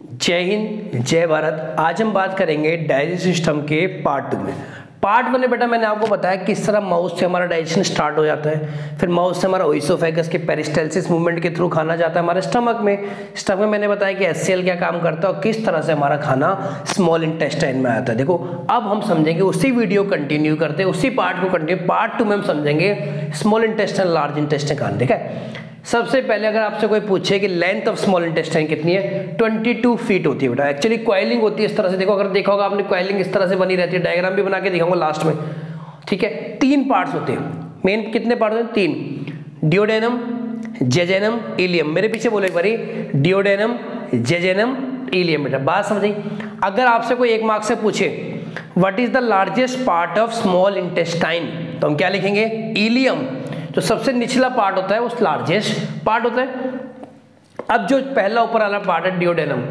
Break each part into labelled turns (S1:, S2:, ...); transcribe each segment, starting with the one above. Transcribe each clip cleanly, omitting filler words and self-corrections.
S1: जय हिंद, जय भारत। आज हम बात करेंगे डाइजेस्टिव सिस्टम के पार्ट 2 में। पार्ट 1 में बेटा मैंने आपको बताया किस तरह माउथ से हमारा डाइजेशन स्टार्ट हो जाता है, फिर माउथ से हमारा ओइसोफेगस के पेरिस्टालसिस मूवमेंट के थ्रू खाना जाता है हमारे स्टमक में। स्टमक में मैंने बताया कि एचसीएल क्या काम करता है और किस तरह से हमारा खाना स्मॉल इंटेस्टाइन में आता है। देखो अब हम समझेंगे, उसी वीडियो कंटिन्यू करते हैं, उसी पार्ट को कंटिन्यू। पार्ट 2 में हम समझेंगे स्मॉल इंटेस्टाइन, लार्ज इंटेस्टाइन कहां। ठीक है, सबसे पहले अगर आपसे कोई पूछे कि लेंथ ऑफ स्मॉल इंटेस्टाइन कितनी है, 22 फीट होती है बेटा। एक्चुअली कॉइलिंग होती है इस तरह से। देखो अगर देखा होगा आपने, कॉइलिंग इस तरह से बनी रहती है। डायग्राम भी बना के दिखाऊंगा लास्ट में। ठीक है, 3 पार्ट्स होते हैं मेन। कितने पार्ट होते हैं? 3। डियोडेनम, जेजेनम, इलियम। मेरे पीछे बोलो एक बारी, डियोडेनम, जेजेनम, इलियम। बेटा बात समझ। अगर आपसे कोई 1 मार्क्स से पूछे what is the largest part of small intestine, तो हम क्या लिखेंगे? इलियम। जो सबसे निचला पार्ट होता है वो लार्जेस्ट पार्ट होता है। अब जो पहला ऊपर वाला पार्ट है डियोडेनम,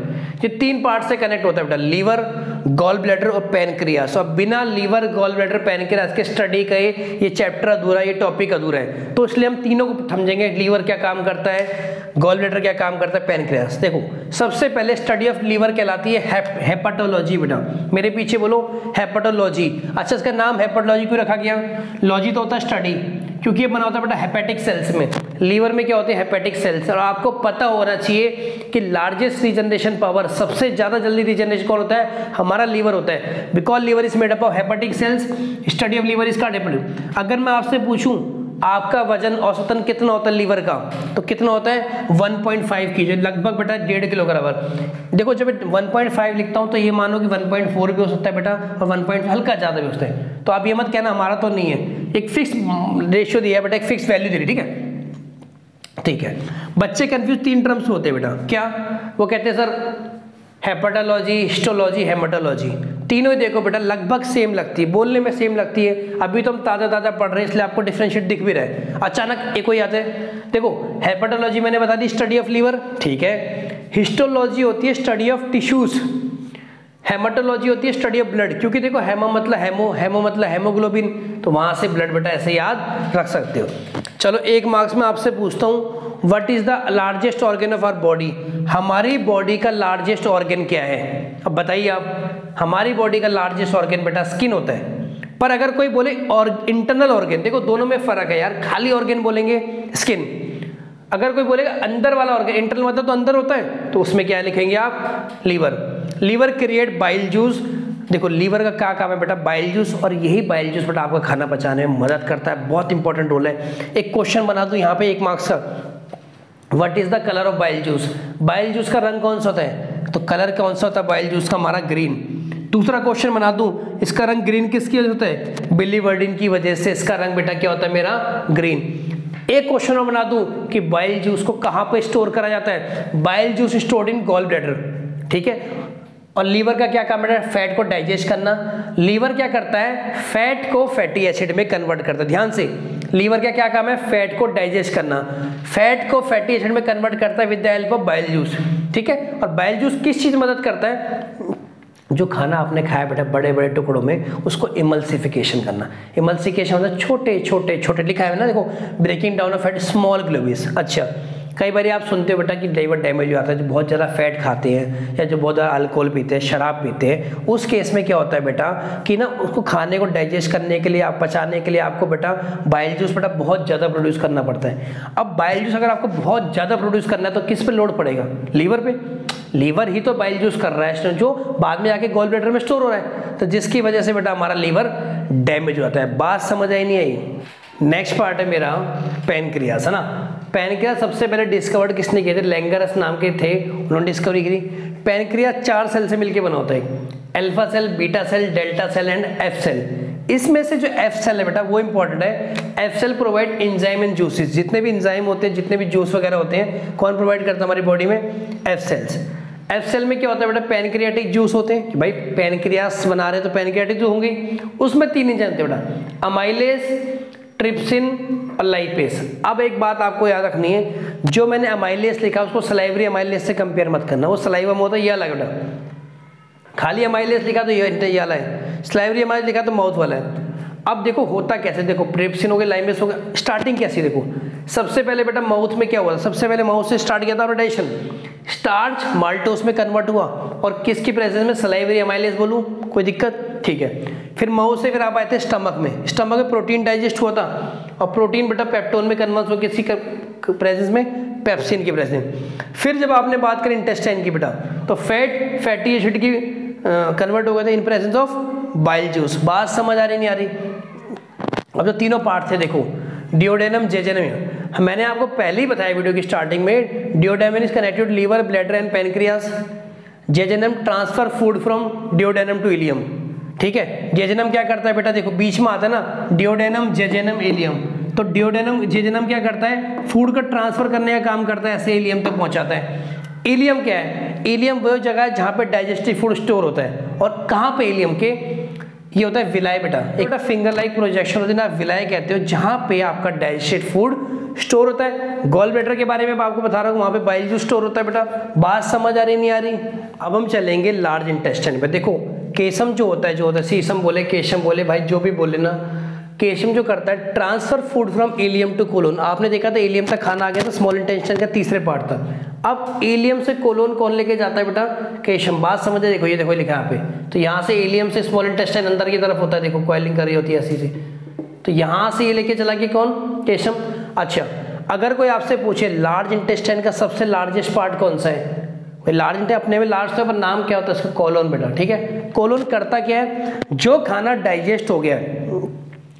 S1: ये 3 पार्ट से कनेक्ट होता है बेटा, लीवर, गॉल ब्लैडर और पैनक्रियास। अब बिना लीवर, गॉल ब्लैडर, पैनक्रियास के स्टडी का ये चैप्टर अधूरा है, ये टॉपिक अधूरा है। तो इसलिए हम तीनों को समझेंगे। लीवर क्या काम करता है, गॉल ब्लैडर क्या काम करता है, पैनक्रियास। देखो सबसे पहले स्टडी ऑफ लीवर कहलाती है हेपेटोलॉजी बेटा। मेरे पीछे बोलो हेपेटोलॉजी। अच्छा, इसका नाम हेपेटोलॉजी क्यों रखा गया? लॉजी तो होता है स्टडी, क्योंकि ये बना होता है बेटा हेपेटिक सेल्स में। लीवर में क्या होते हैं? Hepatic sales. और आपको पता होना चाहिए कि लार्जेस्ट रीजनरेशन पावर, सबसे ज्यादा जल्दी रीजनरेशन कौन होता है? हमारा लीवर होता है। Because liver is made up of hepatic cells. Study of liver is called hepatic. अगर मैं आपसे पूछूं आपका वजन औसतन कितना होता है लीवर का, तो कितना होता है? 1.5 kg, लगभग बेटा 1.5 किलो बराबर। देखो जब 1.5 लिखता हूं तो ये मानो कि 1.4 भी हो सकता है बेटा, और 1. हल्का ज्यादा भी हो सकता है। तो आप ये मत कहना हमारा तो नहीं है। एक फिक्स रेशियो दिया है बेटा, एक फिक्स वैल्यू दे रही। ठीक है, ठीक है। बच्चे कंफ्यूज 3 टर्म्स होते हैं बेटा। क्या वो कहते हैं? Sir hepatology, histology, haematology. तीनों ही देखो बेटा लगभग सेम लगती है, बोलने में सेम लगती है। अभी तो हम ताजा ताजा पढ़ रहे हैं इसलिए आपको डिफरेंशिएट दिख भी रहा है। अचानक एक कोई आता है, देखो हेपेटोलॉजी मैंने बता दी, स्टडी ऑफ लीवर। ठीक है, हिस्टोलॉजी होती है स्टडी ऑफ टिश्यूज, हेमेटोलॉजी होती है स्टडी ऑफ ब्लड। क्योंकि देखो हेमो मतलब हेमोग्लोबिन, तो वहां से ब्लड बेटा ऐसे याद रख सकते हो। चलो 1 मार्क्स में आपसे पूछता हूं, what is the largest organ of our body? हमारी बॉडी का लार्जेस्ट ऑर्गन क्या है? अब बताइए आप। हमारी बॉडी का लार्जेस्ट ऑर्गन बेटा स्किन होता है। पर अगर कोई बोले और इंटरनल ऑर्गन, देखो दोनों में फर्क है यार। खाली ऑर्गन बोलेंगे स्किन, अगर कोई बोलेगा अंदर वाला ऑर्गन, इंटरनल मतलब तो अंदर होता है, तो उसमें क्या लिखेंगे आप? Liver. Liver create bile juice. देखो लीवर का क्या काम है बेटा? Bile juice. और यही बाइल जूस बेटा आपका खाना पचाने में मदद करता है, बहुत इंपॉर्टेंट रोल है। एक क्वेश्चन बना दूं यहाँ पे 1 मार्क्स का, what is the colour of bile juice? Bile juice का रंग कौन सा होता है? तो कलर कौन सा होता है बाइल जूस का? हमारा ग्रीन। दूसरा क्वेश्चन बना दूं, इसका रंग ग्रीन किसकी वजह होता है? बिलीवर्डिन की वजह से इसका रंग बेटा क्या होता है मेरा? ग्रीन। एक क्वेश्चन और बना दूं कि बाइल जूस को कहां पे स्टोर करा जाता है? Bile juice stored in gall bladder. ठीक है, और लीवर का क्या काम है? फैट को डाइजेस्ट करना। लीवर क्या करता है? फैट को फैटी एसिड में कन्वर्ट करता है। ध्यान से, लीवर का क्या काम है? फैट को डाइजेस्ट करना, फैट को फैटी एसिड में कन्वर्ट करता है with the help of bile juice. ठीक है, और बाइल जूस किस चीज मदद करता है? जो खाना आपने खाया बेटा बड़े बड़े टुकड़ों में, उसको इमल्सिफिकेशन करना। इमल्सिफिकेशन मतलब छोटे छोटे छोटे, लिखा है ना देखो, breaking down of fat small globules. अच्छा, कई बार आप सुनते हो बेटा कि लीवर डैमेज हो जाता है जो बहुत ज़्यादा फैट खाते हैं या जो बहुत ज़्यादा अल्कोहल पीते हैं, शराब पीते हैं। उस केस में क्या होता है बेटा कि ना उसको खाने को डाइजेस्ट करने के लिए, आप पचाने के लिए आपको बेटा बाइल जूस बेटा बहुत ज़्यादा प्रोड्यूस करना पड़ता है। अब बाइल जूस अगर आपको बहुत ज़्यादा प्रोड्यूस करना है तो किस पे लोड पड़ेगा? लीवर पे। लीवर ही तो बाइल जूस कर रहा है जो बाद में जाके गॉल ब्लैडर में स्टोर हो रहा है, तो जिसकी वजह से बेटा हमारा लीवर डैमेज होता है। बात समझ आई नहीं आई? नेक्स्ट पार्ट है मेरा पैनक्रियास, है ना। पैनक्रियास सबसे पहले डिस्कवर्ड किसने किए थे? लैंगरस नाम के थे, उन्होंने डिस्कवरी की। पैनक्रियास 4 सेल से मिलकर बना होता है, alpha cell, beta cell, delta cell and F cell. इसमें से जो एफ सेल है बेटा वो इंपॉर्टेंट है। F cell provide enzyme and juices. जितने भी एंजाइम होते हैं, जितने भी जूस वगैरह होते हैं, कौन प्रोवाइड करता है हमारी बॉडी में? F sales. एफ सेल में क्या होता है बेटा? पैनक्रियाटिक जूस होते हैं कि भाई पैनक्रियास बना रहे तो पैनक्रियाटिक जो होंगी। उसमें 3 एंजाइम होते हैं बेटा, अमाइलेज, ट्रिप्सिन और लाइपेस। अब एक बात आपको याद रखनी है, जो मैंने अमाइलेस लिखा उसको सलाइवरी अमाइलेस से कंपेयर मत करना। वो सलाइवा में होता है ये अलग बेटा। खाली अमाइलेस लिखा तो ये वाला है, सलाइवरी अमाइलेस लिखा तो माउथ वाला है। अब देखो होता कैसे, देखो ट्रिप्सिन हो गया, लाइमेस हो गया। स्टार्टिंग कैसी देखो, सबसे पहले बेटा माउथ में क्या हुआ? सबसे पहले माउथ से स्टार्ट किया था डाइजेशन। स्टार्च माल्टोस में कन्वर्ट हुआ और किसकी प्रेजेंस में, सलाइवरी एमाइलेज बोलूं, कोई दिक्कत, ठीक है। फिर माउथ से फिर आप आए थे स्टमक में, स्टमक में प्रोटीन डाइजेस्ट हुआ था और प्रोटीन बेटा पेप्टोन में कन्वर्ट हुआ, किसकी प्रेजेंस में, पेप्सिन की प्रेजेंस। फिर जब आपने बात करी इंटेस्टाइन की बेटा, तो फैटी एसिड की कन्वर्ट हो गए थे in presence of bile juice. बात समझ आ रही नहीं आ रही? अब जो तीनों पार्ट थे देखो, डिओडेनम जेजेनम, मैंने आपको पहले ही बताया वीडियो की स्टार्टिंग में, duodenum is connected liver, bladder and pancreas, jejunum transfer food from duodenum to ileum, ठीक है। जेजेनम क्या करता है बेटा, देखो बीच में आता है ना डिओडेनम जेजेनम इलियम, तो डिओडेनम जेजेनम क्या करता है, फूड का ट्रांसफर करने का काम करता है, ऐसे इलियम तक पहुंचाता है। इलियम क्या है, इलियम वो जगह है जहां पे डाइजेस्टिव फूड स्टोर होता है, और कहां पे इलियम के, ये होता है विलाय बेटा, एक फिंगर लाइक प्रोजेक्शन होती है ना, विलाय कहते हो, जहां पे आपका डाइजेस्टेड फूड स्टोर होता है। गॉल ब्लैडर के बारे में आपको बता रहा हूँ, वहां पे बाइल जूस स्टोर होता है बेटा। बात समझ आ रही नहीं आ रही? अब हम चलेंगे लार्ज इंटेस्टाइन पे। देखो केशम जो होता है, सीसम बोले, केशम बोले, भाई जो भी बोले ना, केशम जो करता है transfer food from ileum to colon. आपने देखा था इलियम तक खाना आ गया था, स्मॉल इंटेस्टाइन का तीसरे पार्ट था। अब इलियम से कोलोन कौन लेके जाता है बेटा, केशम। बात समझे, देखो ये देखो लिखा यहाँ पे, तो यहाँ से इलियम से स्मॉल इंटेस्टाइन अंदर की तरफ होता है, देखो कॉइलिंग कर रही होती है ऐसी सी, तो यहाँ से ये लेके चला के कौन, केशम। अच्छा, अगर कोई आपसे पूछे लार्ज इंटेस्टाइन का सबसे लार्जेस्ट पार्ट कौन सा है, लार्ज इंटेस्टाइन अपने में लार्ज है, पर नाम क्या होता है इसका, कोलोन बेटा, ठीक है। कोलोन करता क्या है, जो खाना डाइजेस्ट हो गया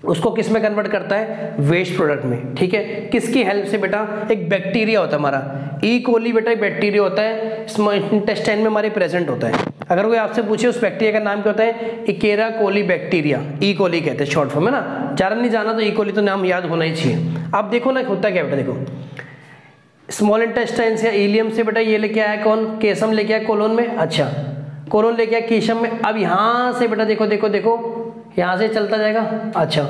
S1: उसको किस में कन्वर्ट करता है, वेस्ट प्रोडक्ट में, ठीक है। किसकी हेल्प से बेटा, एक बैक्टीरिया होता है हमारा, ई कोली बेटा, एक बैक्टीरिया होता है स्मॉल इंटेस्टाइन में हमारे प्रेजेंट होता है। अगर कोई आपसे पूछे उस बैक्टीरिया का नाम क्या होता है, इकेरा कोली बैक्टीरिया, ई कोली कहते हैं शॉर्ट फॉर्म, है ना। ज़्यादा नहीं जाना तो ई कोली तो नाम याद होना ही चाहिए। अब देखो ना होता क्या बेटा, देखो स्मॉल इंटेस्टाइन से इलियम से बेटा ये लेके आया कौन, केशम लेके आया कोलोन में, अच्छा कोलोन लेके आया केशम में। अब यहाँ से बेटा देखो देखो देखो, यहाँ से चलता जाएगा, अच्छा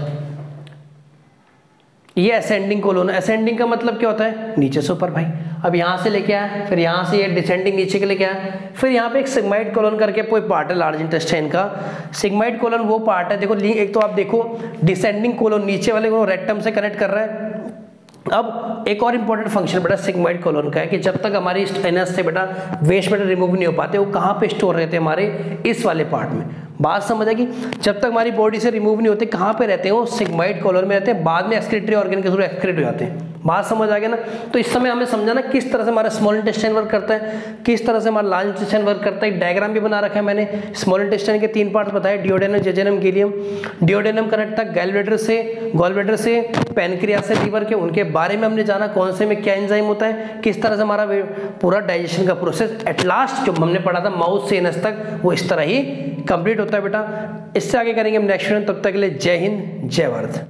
S1: ये असेंडिंग कोलोन, असेंडिंग का मतलब क्या होता है, नीचे से ऊपर भाई। अब यहाँ से लेके आया, फिर यहाँ से ये डिसेंडिंग नीचे के लेके आया, फिर यहाँ पे एक सिग्माइड कोलोन करके कोई पार्ट है लार्ज इंटेस्टाइन का। सिग्माइड कोलोन वो पार्ट है, देखो एक तो आप देखो डिसेंडिंग कोलोन नीचे वाले को रेक्टम से कनेक्ट कर रहा है। अब एक और इंपॉर्टेंट फंक्शन बेटा सिग्माइड कोलोन का है कि जब तक हमारी एनएस से बेटा वेस्ट बेटा रिमूव नहीं हो पाते, वो कहाँ पे स्टोर रहते हैं, हमारे इस वाले पार्ट में। बात समझ आएगी, जब तक हमारी बॉडी से रिमूव नहीं होते कहाँ पे रहते हैं, वो सिग्माइड कोलोन में रहते हैं, बाद में एक्सक्रीटरी ऑर्गन के थ्रू एक्सक्रीट हो जाते हैं। बात समझ आ गया ना। तो इस समय हमें समझाना किस तरह से हमारा स्मॉल इंटेस्टाइन वर्क करता है, किस तरह से हमारा लार्ज इंटेस्टाइन वर्क करता है। एक डायग्राम भी बना रखा है मैंने, स्मॉल इंटेस्टाइन के 3 पार्ट बताए, duodenum, jejunum, ileum. Duodenum connect था गॉल ब्लैडर से पैनक्रियास से लीवर के, उनके बारे में हमने जाना कौन से में क्या एंजाइम होता है, किस तरह से हमारा पूरा डाइजेशन का प्रोसेस एट लास्ट जो हमने पढ़ा था माउथ से एनस तक, वो इस तरह ही कंप्लीट होता है बेटा। इससे आगे करेंगे हम नेक्स्ट वीडियो, तब तक के लिए जय हिंद जय भारत।